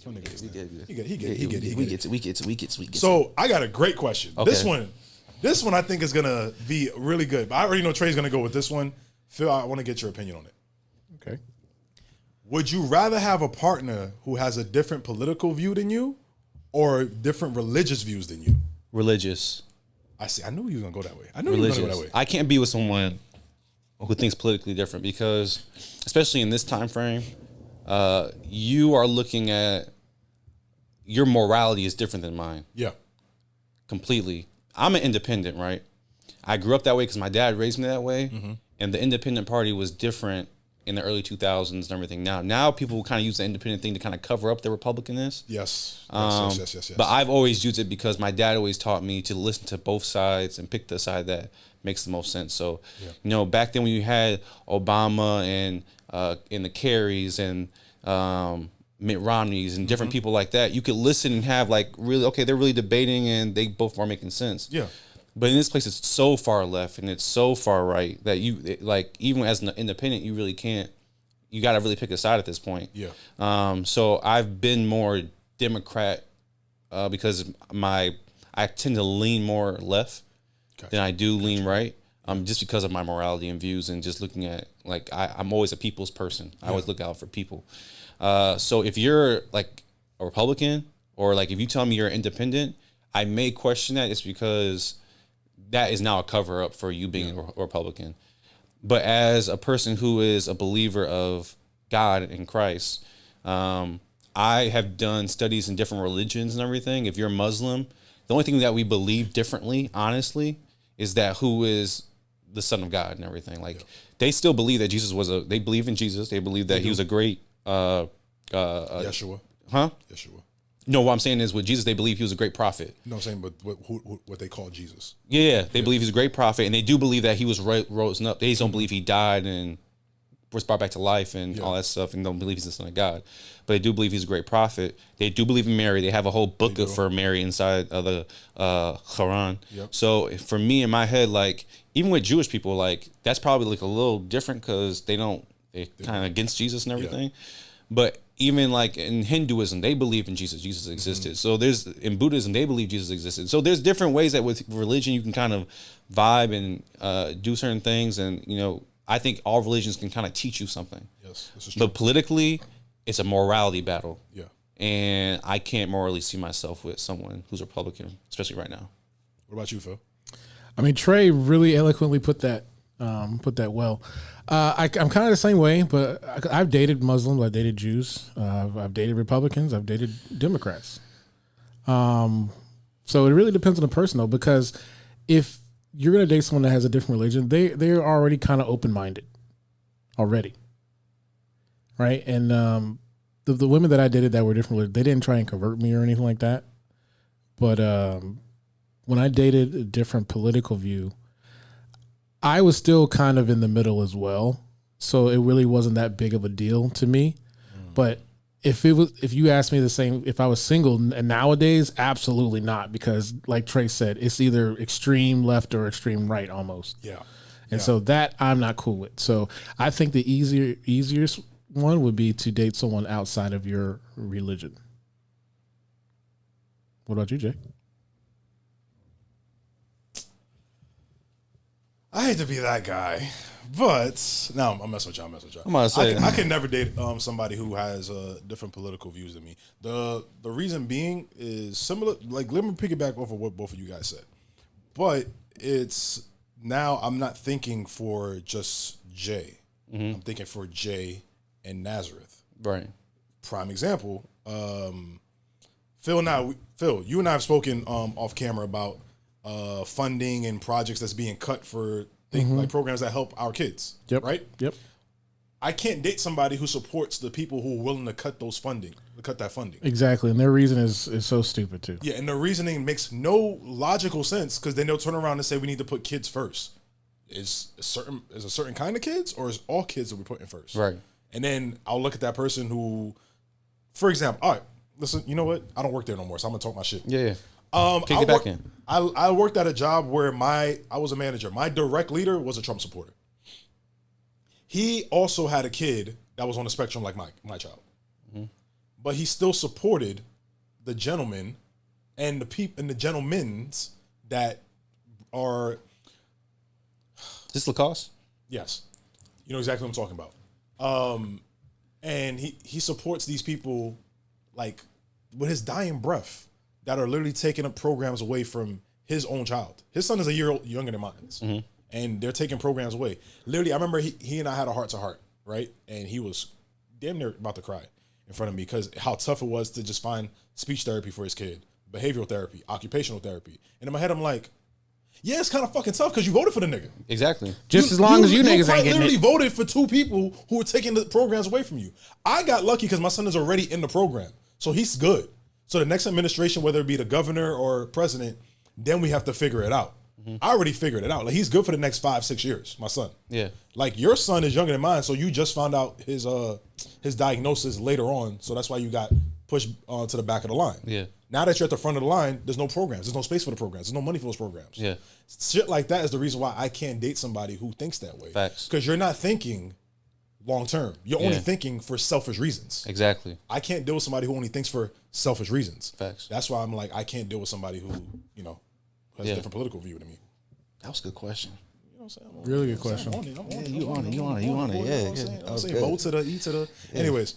We get. So I got a great question. Okay. This one I think is gonna be really good. But I already know Trey's gonna go with this one. Phil, I want to get your opinion on it. Okay. Would you rather have a partner who has a different political view than you, or different religious views than you? Religious. I see. I knew you were gonna go that way. I knew you were gonna go that way. I can't be with someone who thinks politically different because, especially in this time frame, you are looking at your morality is different than mine. Yeah. Completely. I'm an independent, right? I grew up that way because my dad raised me that way, and the independent party was different in the early 2000s and everything. Now people kind of use the independent thing to kind of cover up the Republicanness. Yes. Yes. But I've always used it because my dad always taught me to listen to both sides and pick the side that makes the most sense. So, back then when you had Obama and the Kerrys and Mitt Romneys and different people like that, you could listen and have like really, okay, they're really debating and they both are making sense. Yeah. But in this place, it's so far left and it's so far right that even as an independent, you really can't. You got to really pick a side at this point. Yeah. So I've been more Democrat because I tend to lean more left than I do lean right. Just because of my morality and views and just looking at I'm always a people's person. I always look out for people. So if you're like a Republican or like if you tell me you're independent, I may question that. It's because that is now a cover up for you being a Republican. But as a person who is a believer of God and Christ, I have done studies in different religions and everything. If you're Muslim, the only thing that we believe differently, honestly, is that who is the Son of God and everything. They still believe that Jesus they believe in Jesus. They believe that he was a great, Yeshua. Huh? Yeshua. No, what I'm saying is with Jesus, they believe he was a great prophet. No, I'm saying, but what they call Jesus. Yeah, they believe he's a great prophet, and they do believe that he was risen up. They just don't believe he died and was brought back to life and all that stuff, and don't believe he's the Son of God. But they do believe he's a great prophet. They do believe in Mary. They have a whole book for Mary inside of the Quran. Yep. So for me, in my head, even with Jewish people, that's probably a little different because they're kind of against Jesus and everything. Yeah. But even in Hinduism, they believe in Jesus. Jesus existed. So in Buddhism, they believe Jesus existed. So there's different ways that with religion you can kind of vibe and do certain things. And, I think all religions can kind of teach you something. Yes, this is true. But politically, it's a morality battle. Yeah. And I can't morally see myself with someone who's Republican, especially right now. What about you, Phil? I mean, Trey really eloquently put that well. I'm kind of the same way, but I've dated Muslims, I've dated Jews, I've dated Republicans, I've dated Democrats. So it really depends on the person, though, because if you're going to date someone that has a different religion, they're already kind of open-minded already, right? And the women that I dated that were different, they didn't try and convert me or anything like that. But when I dated a different political view, I was still kind of in the middle as well, so it really wasn't that big of a deal to me. But if you asked me the same, if I was single and nowadays, absolutely not, because like Trey said, it's either extreme left or extreme right almost. Yeah. And so that I'm not cool with. So I think the easiest one would be to date someone outside of your religion. What about you, Jay? I hate to be that guy, but no, I'm messing with y'all. I'm gonna say I can never date somebody who has different political views than me. The reason being is similar. Let me piggyback off of what both of you guys said, but it's now I'm not thinking for just Jay. I'm thinking for Jay and Nazareth. Right. Prime example. Phil, you and I have spoken off camera about funding and projects that's being cut for like programs that help our kids. Yep. Right? Yep. I can't date somebody who supports the people who are willing to cut that funding. Exactly. And their reason is so stupid too. Yeah, and the reasoning makes no logical sense because then they'll turn around and say we need to put kids first. Is a certain kind of kids or is all kids that we're putting first? Right. And then I'll look at that person who, for example, all right, listen, you know what? I don't work there no more, so I'm gonna talk my shit. Yeah. Kick it back in. I worked at a job where I was a manager. My direct leader was a Trump supporter. He also had a kid that was on the spectrum like my child. but he still supported the gentlemen and the gentlemen's that are. Is this Lacoste? Yes, you know exactly what I'm talking about. And he supports these people like with his dying breath that are literally taking up programs away from his own child. His son is a year younger than mine, and they're taking programs away. Literally, I remember he and I had a heart to heart, right? And he was damn near about to cry in front of me because how tough it was to just find speech therapy for his kid, behavioral therapy, occupational therapy. And in my head, I'm like, yeah, it's kind of fucking tough because you voted for the nigga. Exactly. Just as long as you niggas ain't getting literally it. voted for two people who were taking the programs away from you. I got lucky because my son is already in the program, so he's good. So the next administration, whether it be the governor or president, then we have to figure it out. I already figured it out. Like, he's good for the next 5-6 years, my son. Yeah. Like, your son is younger than mine, so you just found out his diagnosis later on, so that's why you got pushed to the back of the line. Yeah. Now that you're at the front of the line, there's no programs. There's no space for the programs. There's no money for those programs. Yeah. Shit like that is the reason why I can't date somebody who thinks that way. Facts. Because you're not thinking long term. You're only thinking for selfish reasons. Exactly. I can't deal with somebody who only thinks for selfish reasons. Facts. That's why I'm like, I can't deal with somebody who, has a different political view than me. That was a good question. You know what I'm saying? Really good question. You on it. Yeah. I'm saying bow to the E to the. Anyways,